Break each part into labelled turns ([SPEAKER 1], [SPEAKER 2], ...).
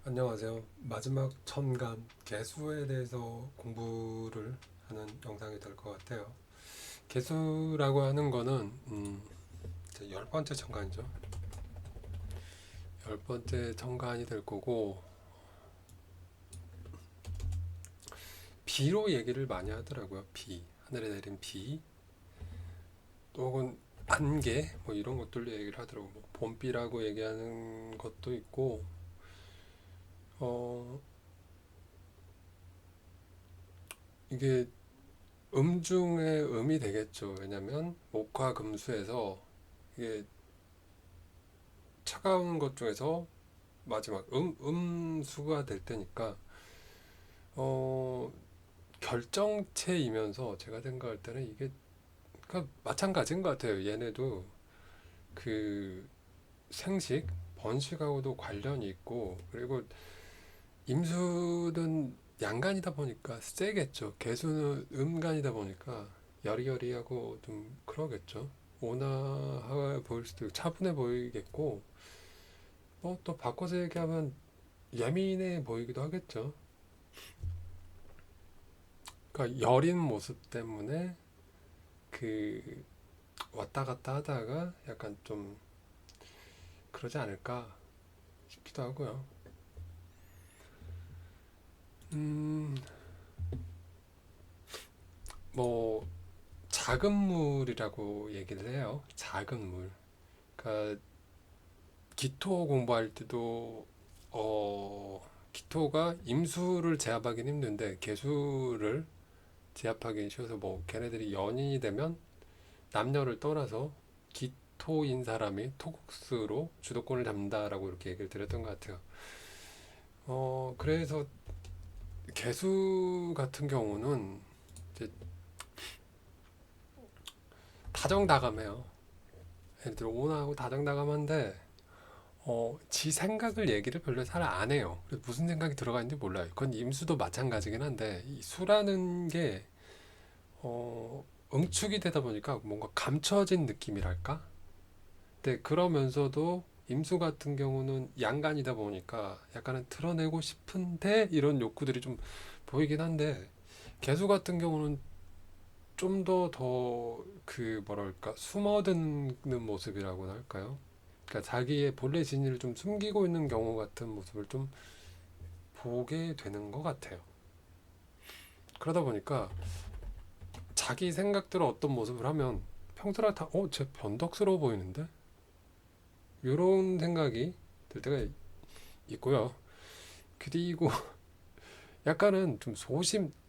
[SPEAKER 1] 안녕하세요. 마지막 천간 개수에 대해서 공부를 하는 영상이 될 것 같아요. 개수라고 하는 거는 이제 열 번째 천간이죠. 열 번째 천간이 될 거고 비로 얘기를 많이 하더라고요. 비, 하늘에 내린 비, 혹은 안개 뭐 이런 것들로 얘기를 하더라고요. 뭐 봄비라고 얘기하는 것도 있고 어 이게 중에 음이 되겠죠. 왜냐면 목화금수에서 이게 차가운 것 중에서 마지막 음수가 될 때니까 어 결정체이면서 제가 생각할 때는 이게 그러니까 마찬가지인 것 같아요. 얘네도 그 생식 번식하고도 관련이 있고, 그리고 임수는 양간이다 보니까 세겠죠. 개수는 음간이다 보니까 여리여리하고 좀 그러겠죠. 온화해 보일 수도 있고 차분해 보이겠고, 뭐 또 바꿔서 얘기하면 예민해 보이기도 하겠죠. 그러니까 여린 모습 때문에 그 왔다 갔다 하다가 약간 좀 그러지 않을까 싶기도 하고요. 음, 뭐 작은 물이라고 얘기를 해요. 작은 물. 그러니까 기토 공부할 때도 기토가 임수를 제압하기는 힘든데 개수를 제압하기 쉬워서 뭐 걔네들이 연인이 되면 남녀를 떠나서 기토인 사람이 토국스로 주도권을 잡는다라고 이렇게 얘기를 드렸던 것 같아요. 그래서 개수 같은 경우는 이제 다정다감해요. 애들 온화하고 다정다감한데 지 생각을 얘기를 별로 잘 안 해요. 그래서 무슨 생각이 들어가 있는지 몰라요. 그건 임수도 마찬가지긴 한데 이 수라는 게 응축이 되다 보니까 뭔가 감춰진 느낌이랄까? 근데 그러면서도 임수 같은 경우는 양간이다 보니까 약간은 드러내고 싶은데 이런 욕구들이 좀 보이긴 한데 개수 같은 경우는 좀 더 그 뭐랄까 숨어드는 모습이라고나 할까요? 그러니까 자기의 본래 진위를 좀 숨기고 있는 경우 같은 모습을 좀 보게 되는 것 같아요. 그러다 보니까 자기 생각대로 어떤 모습을 하면 평소랑 다, 쟤 변덕스러워 보이는데? 이런 생각이 들 때가 있고요. 그리고 약간은 좀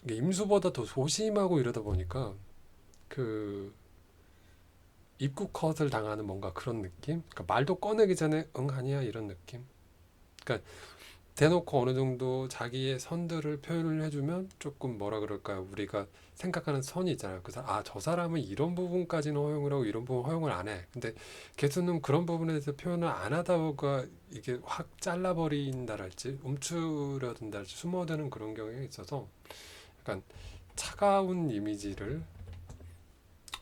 [SPEAKER 1] 임수보다 더 소심하고 이러다 보니까 그 입구 컷을 당하는 뭔가 그런 느낌? 그러니까 말도 꺼내기 전에 응 아니야 이런 느낌? 그러니까 대놓고 어느 정도 자기의 선들을 표현을 해주면 조금 뭐라 그럴까요? 우리가 생각하는 선이 있잖아요. 그래서 저 사람은 이런 부분까지는 허용을 하고 이런 부분 허용을 안 해. 근데 개수는 그런 부분에 대해서 표현을 안 하다가 이게 확 잘라버린다랄지 움츠려든다랄지 숨어드는 그런 경향이 있어서 약간 차가운 이미지를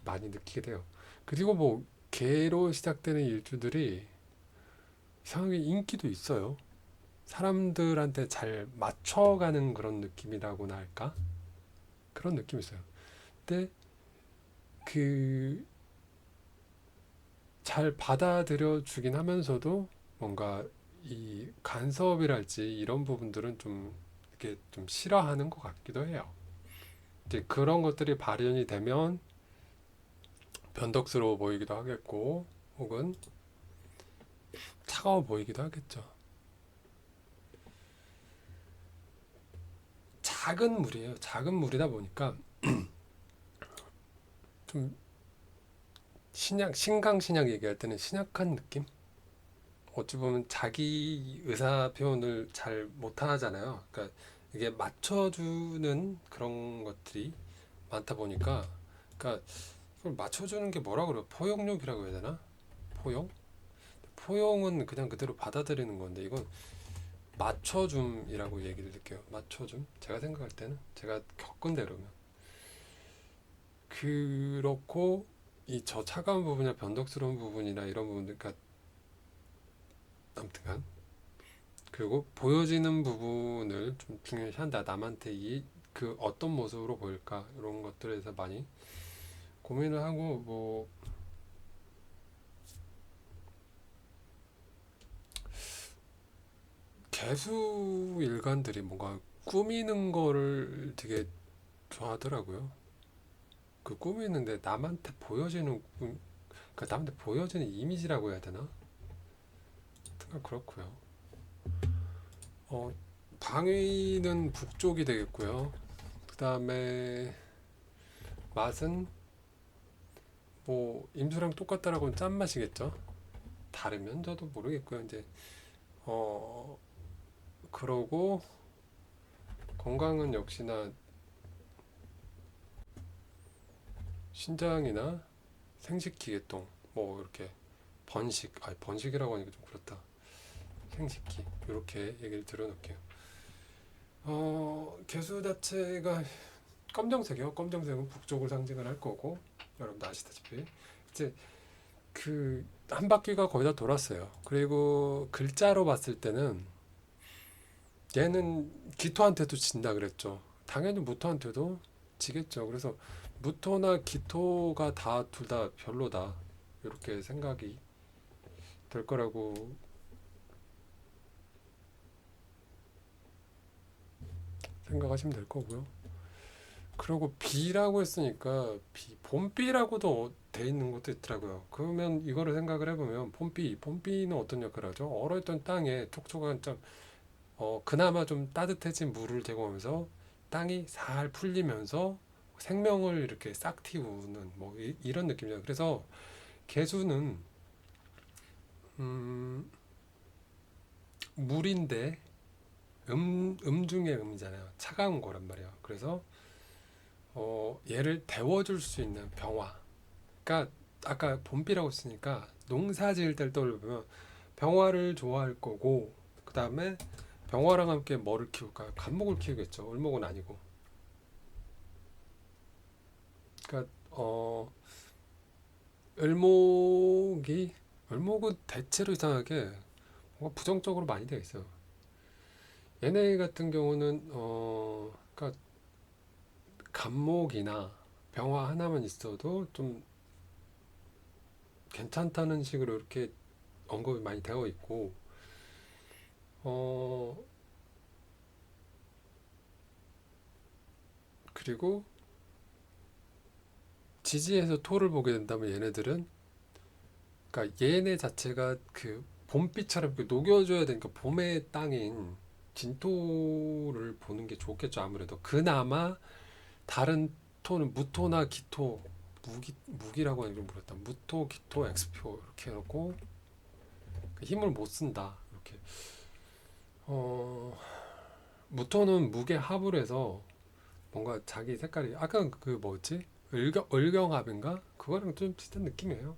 [SPEAKER 1] 많이 느끼게 돼요. 그리고 뭐 개로 시작되는 일주들이 이상하게 인기도 있어요. 사람들한테 잘 맞춰가는 그런 느낌이라고나 할까? 그런 느낌이 있어요. 근데 그 잘 받아들여 주긴 하면서도 뭔가 이 간섭이랄지 이런 부분들은 좀 이렇게 좀 싫어하는 것 같기도 해요. 이제 그런 것들이 발현이 되면 변덕스러워 보이기도 하겠고 혹은 차가워 보이기도 하겠죠. 작은 물이에요. 작은 물이다 보니까 좀 신강신약 얘기할 때는 신약한 느낌? 어찌 보면 자기 의사 표현을 잘 못하잖아요. 그러니까 이게 맞춰주는 그런 것들이 많다 보니까, 그러니까 이걸 맞춰주는 게 뭐라 그래요? 포용력이라고 해야 되나? 포용? 포용은 그냥 그대로 받아들이는 건데 이건 맞춰줌이라고 얘기를 드릴게요. 맞춰줌. 제가 생각할 때는 제가 겪은 대로면 그렇고 이 저 차가운 부분이나 변덕스러운 부분이나 이런 부분들, 그러니까 아무튼간 그리고 보여지는 부분을 좀 중요시한다. 남한테 그 어떤 모습으로 보일까 이런 것들에 대해서 많이 고민을 하고 뭐 개수 일관들이 뭔가 꾸미는 거를 되게 좋아하더라고요. 그 꾸미는데 남한테 보여지는 그러니까 남한테 보여지는 이미지라고 해야 되나? 하여튼 그렇고요. 어, 방위는 북쪽이 되겠고요. 그 다음에 맛은 뭐 임수랑 똑같다라고는 짠맛이겠죠. 다르면 저도 모르겠고요. 이제 어 그러고 건강은 역시나 신장이나 생식기계통 뭐 이렇게 번식이라고 하니까 좀 그렇다. 생식기 이렇게 얘기를 들어놓을게요. 개수 자체가 검정색이요. 검정색은 북쪽을 상징을 할 거고 여러분도 아시다시피 이제 그 한 바퀴가 거의 다 돌았어요. 그리고 글자로 봤을 때는 얘는 기토한테도 진다 그랬죠. 당연히 무토한테도 지겠죠. 그래서 무토나 기토가 다 둘 다 별로다. 이렇게 생각이 될 거라고 생각하시면 될 거고요. 그리고 B라고 했으니까 봄비라고도 돼 있는 것도 있더라고요. 그러면 이거를 생각을 해보면 봄비는 어떤 역할을 하죠? 얼어있던 땅에 촉촉한 그나마 좀 따뜻해진 물을 제공하면서 땅이 살 풀리면서 생명을 이렇게 싹 틔우는 뭐 이런 느낌이죠. 그래서 개수는 음, 물인데 중에 음이잖아요. 차가운 거란 말이에요. 그래서 얘를 데워줄 수 있는 병화. 그러니까 아까 봄비라고 했으니까 농사 지을 때를 떠올려보면 병화를 좋아할 거고 그 다음에 병화랑 함께 뭐를 키울까요? 갑목을 키우겠죠. 을목은 아니고. 그러니까 을목이 을목은 대체로 이상하게 뭔가 부정적으로 많이 되어 있어요. 얘네 같은 경우는 그러니까 갑목이나 병화 하나만 있어도 좀 괜찮다는 식으로 이렇게 언급이 많이 되어 있고 어 그리고 지지에서 토를 보게 된다면 얘네들은 그러니까 얘네 자체가 그 봄비처럼 녹여줘야 되니까 봄의 땅인 진토를 보는 게 좋겠죠. 아무래도 그나마 다른 토는 무토나 기토 무기라고 하는 걸 물었다. 무토, 기토, 엑스표 이렇게 해놓고 힘을 못 쓴다. 이렇게 무토는 무게 합을 해서 뭔가 자기 색깔이 아까 그 뭐지? 을경합인가? 그거랑 좀 비슷한 느낌이에요.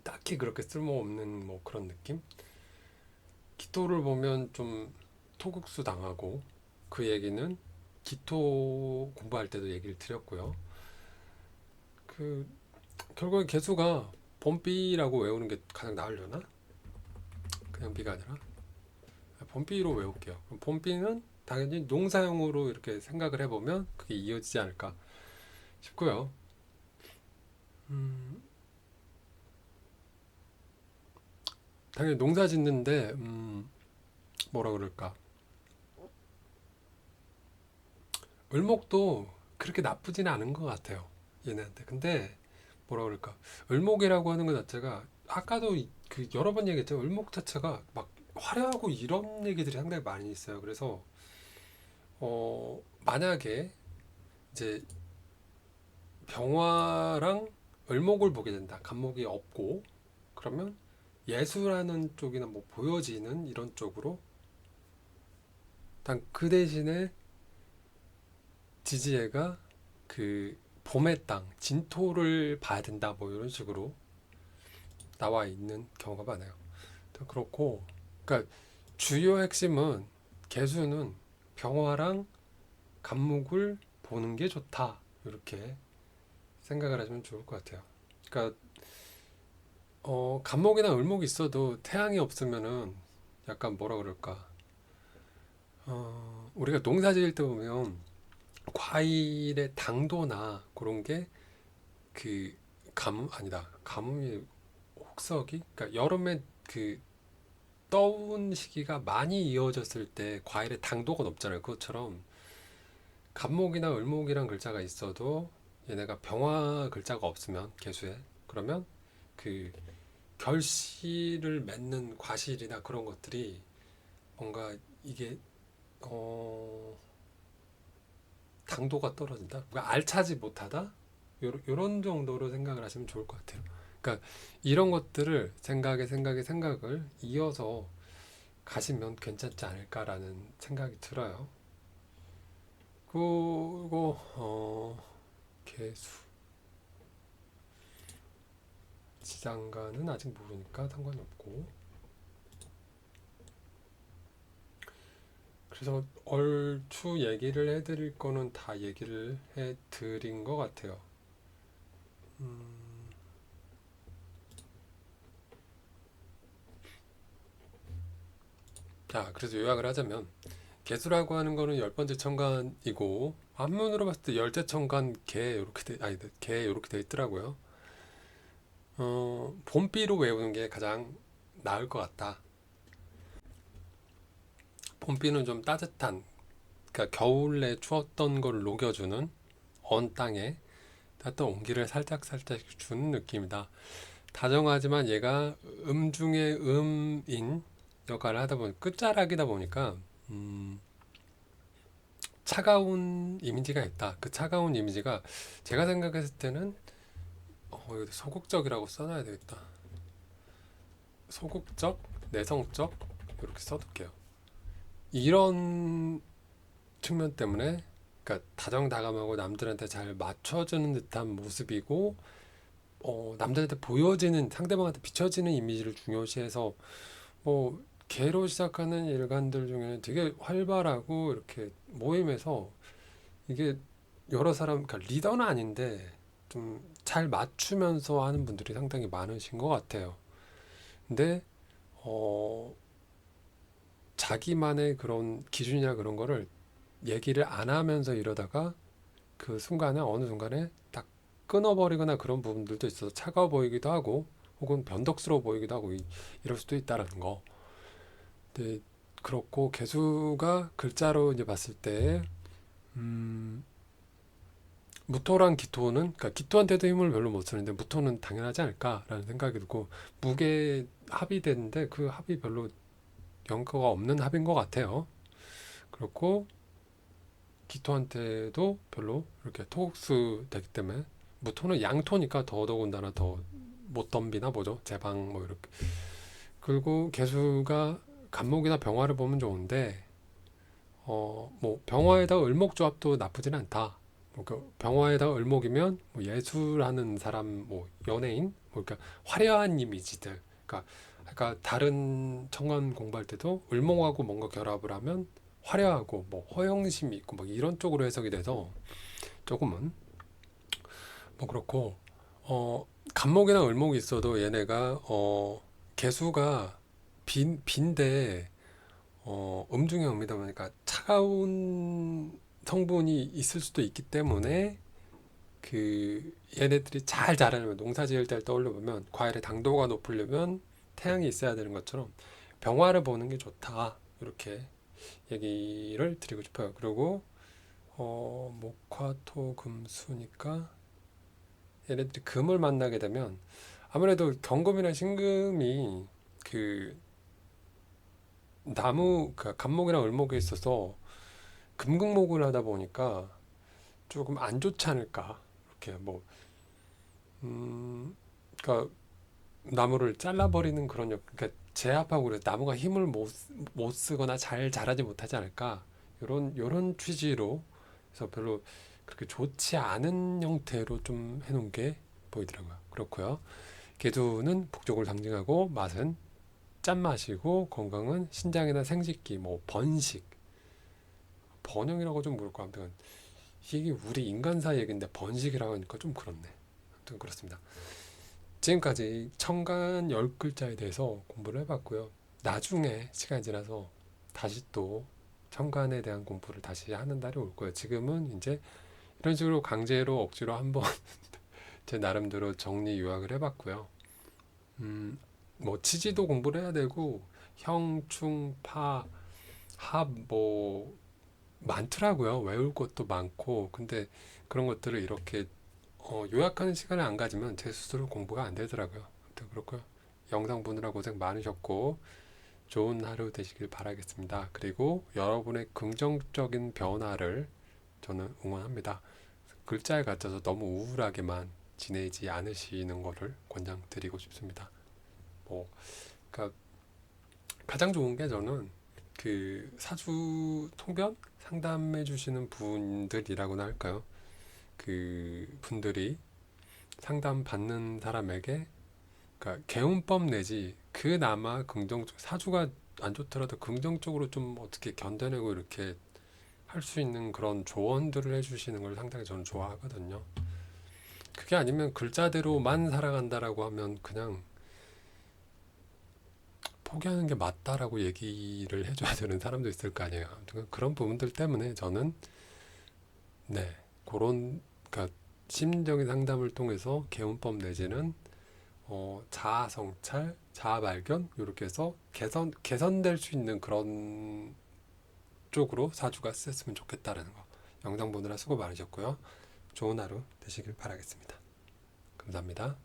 [SPEAKER 1] 딱히 그렇게 쓸모없는 뭐 그런 느낌? 기토를 보면 좀 토국수 당하고 그 얘기는 기토 공부할 때도 얘기를 드렸고요. 그 결국에 개수가 봄비라고 외우는 게 가장 나으려나? 그냥 비가 아니라 봄비로 외울게요. 그럼 봄비는 당연히 농사용으로 이렇게 생각을 해보면 그게 이어지지 않을까 싶고요. 음, 당연히 농사 짓는데 뭐라 그럴까? 을목도 그렇게 나쁘지는 않은 것 같아요. 얘네한테. 근데 뭐라 그럴까? 을목이라고 하는 것 자체가 아까도 그 여러 번 얘기했죠. 을목 자체가 막 화려하고 이런 얘기들이 상당히 많이 있어요. 그래서 만약에 이제 병화랑 을목을 보게 된다. 간목이 없고 그러면 예술하는 쪽이나 뭐 보여지는 이런 쪽으로 단 그 대신에 지지애가 그 봄의 땅 진토를 봐야 된다 뭐 이런 식으로 나와 있는 경우가 많아요. 그렇고 그러니까 주요 핵심은 개수는 병화랑 간목을 보는 게 좋다 이렇게 생각을 하시면 좋을 것 같아요. 그러니까 간목이나 을목이 있어도 태양이 없으면은 약간 뭐라 그럴까? 우리가 농사 지을 때 보면 과일의 당도나 그런 게 그 가뭄 아니다. 가뭄이 혹서기? 그러니까 여름에 그 떠온 시기가 많이 이어졌을 때 과일의 당도가 높잖아요. 그것처럼 갑목이나 을목이란 글자가 있어도 얘네가 병화 글자가 없으면 개수에 그러면 그 결실을 맺는 과실이나 그런 것들이 뭔가 이게 어 당도가 떨어진다. 뭔가 알차지 못하다. 요런 정도로 생각을 하시면 좋을 것 같아요. 그러니까 이런 것들을 생각을 이어서 가시면 괜찮지 않을까라는 생각이 들어요. 그리고 개수 지장간은 아직 모르니까 상관이 없고 그래서 얼추 얘기를 해드릴 거는 다 얘기를 해드린 것 같아요. 음, 그래서 요약을 하자면 개수라고 하는 거는 열 번째 천간이고 한문으로 봤을 때 열째 천간 개 이렇게 개 이렇게 돼 있더라고요. 봄비로 외우는 게 가장 나을 것 같다. 봄비는 좀 따뜻한, 그러니까 겨울에 추웠던 걸 녹여주는 언 땅에 따뜻한 온기를 살짝 주는 느낌이다. 다정하지만 얘가 중에 음인 역할을 하다 보니 끝자락이다 보니까 음, 차가운 이미지가 있다. 그 차가운 이미지가 제가 생각했을 때는 여기 소극적이라고 써놔야 되겠다. 소극적, 내성적 이렇게 써둘게요. 이런 측면 때문에 그러니까 다정다감하고 남들한테 잘 맞춰주는 듯한 모습이고 남들한테 보여지는 상대방한테 비춰지는 이미지를 중요시해서 뭐 개로 시작하는 일간들 중에는 되게 활발하고 이렇게 모임에서 이게 여러 사람 그러니까 리더는 아닌데 좀 잘 맞추면서 하는 분들이 상당히 많으신 것 같아요. 근데 어, 자기만의 그런 기준이나 그런 거를 얘기를 안 하면서 이러다가 그 순간에 어느 순간에 딱 끊어버리거나 그런 부분들도 있어서 차가워 보이기도 하고 혹은 변덕스러워 보이기도 하고 이럴 수도 있다라는 거. 근데 그렇고 개수가 글자로 이제 봤을 때 음, 무토랑 기토는 그러니까 기토한테도 힘을 별로 못 쓰는데 무토는 당연하지 않을까라는 생각이 들고 무게 합이 되는데 그 합이 별로 연거가 없는 합인 것 같아요. 그렇고 기토한테도 별로 이렇게 토국수 되기 때문에 무토는 양토니까 더더군다나 더 못 덤비나 보죠. 제방 뭐 이렇게. 그리고 개수가 간목이나 병화를 보면 좋은데 뭐 병화에다 을목조합도 나쁘진 않다. 그 병화에다 을목이면 뭐 예술하는 사람, 뭐 연예인, 뭐 그러니까 화려한 이미지들. 그러니까 다른 청관 공부할 때도 을목하고 뭔가 결합을 하면 화려하고 뭐 허영심이 있고 막 이런 쪽으로 해석이 돼서 조금은 뭐 그렇고 간목이나 을목이 있어도 얘네가 개수가 빈데 음중의 음이다 보니까 차가운 성분이 있을 수도 있기 때문에 그 얘네들이 잘 자라려면 농사 지을 때를 떠올려 보면 과일의 당도가 높으려면 태양이 있어야 되는 것처럼 병화를 보는 게 좋다 이렇게 얘기를 드리고 싶어요. 그리고 목화토금수니까 얘네들이 금을 만나게 되면 아무래도 경금이나 신금이 그 나무 그 간목이랑 을목에 있어서 금극목을 하다 보니까 조금 안 좋지 않을까 이렇게 뭐 그러니까 나무를 잘라버리는 그런 그러니까 제압하고 그래서 나무가 힘을 못 쓰거나 잘 자라지 못하지 않을까 요런 취지로 그래서 별로 그렇게 좋지 않은 형태로 좀 해놓은 게 보이더라고요. 그렇고요. 개두는 북쪽을 상징하고 맛은 짠맛이고 건강은 신장이나 생식기, 뭐 번식, 번영이라고 좀 모를 것 같아요. 이게 우리 인간사 얘기인데 번식이라고 하니까 좀 그렇네. 아무튼 그렇습니다. 지금까지 천간 10글자에 대해서 공부를 해봤고요. 나중에 시간이 지나서 다시 또 천간에 대한 공부를 다시 하는 날이 올 거예요. 지금은 이제 이런 식으로 강제로 억지로 한번 제 나름대로 정리 요약을 해봤고요. 뭐 지지도 공부를 해야 되고 형, 충, 파, 합 뭐 많더라고요. 외울 것도 많고. 근데 그런 것들을 이렇게 요약하는 시간을 안 가지면 제 스스로 공부가 안 되더라고요. 아무튼 그렇고요. 영상 보느라 고생 많으셨고 좋은 하루 되시길 바라겠습니다. 그리고 여러분의 긍정적인 변화를 저는 응원합니다. 글자에 갇혀서 너무 우울하게만 지내지 않으시는 것을 권장드리고 싶습니다. 뭐, 그러니까 가장 좋은 게 저는 그 사주 통변 상담해 주시는 분들이라고나 할까요? 그 분들이 상담 받는 사람에게 그러니까 개운법 내지 그나마 긍정적 사주가 안 좋더라도 긍정적으로 좀 어떻게 견뎌내고 이렇게 할 수 있는 그런 조언들을 해주시는 걸 상당히 저는 좋아하거든요. 그게 아니면 글자대로만 살아간다라고 하면 그냥 포기하는 게 맞다라고 얘기를 해줘야 되는 사람도 있을 거 아니에요. 아무튼 그런 부분들 때문에 저는 네 그런 그러니까 심리적인 상담을 통해서 개운법 내지는 자아 성찰, 자아 발견 이렇게 해서 개선될 수 있는 그런 쪽으로 사주가 쓰였으면 좋겠다라는 거. 영상 보느라 수고 많으셨고요. 좋은 하루 되시길 바라겠습니다. 감사합니다.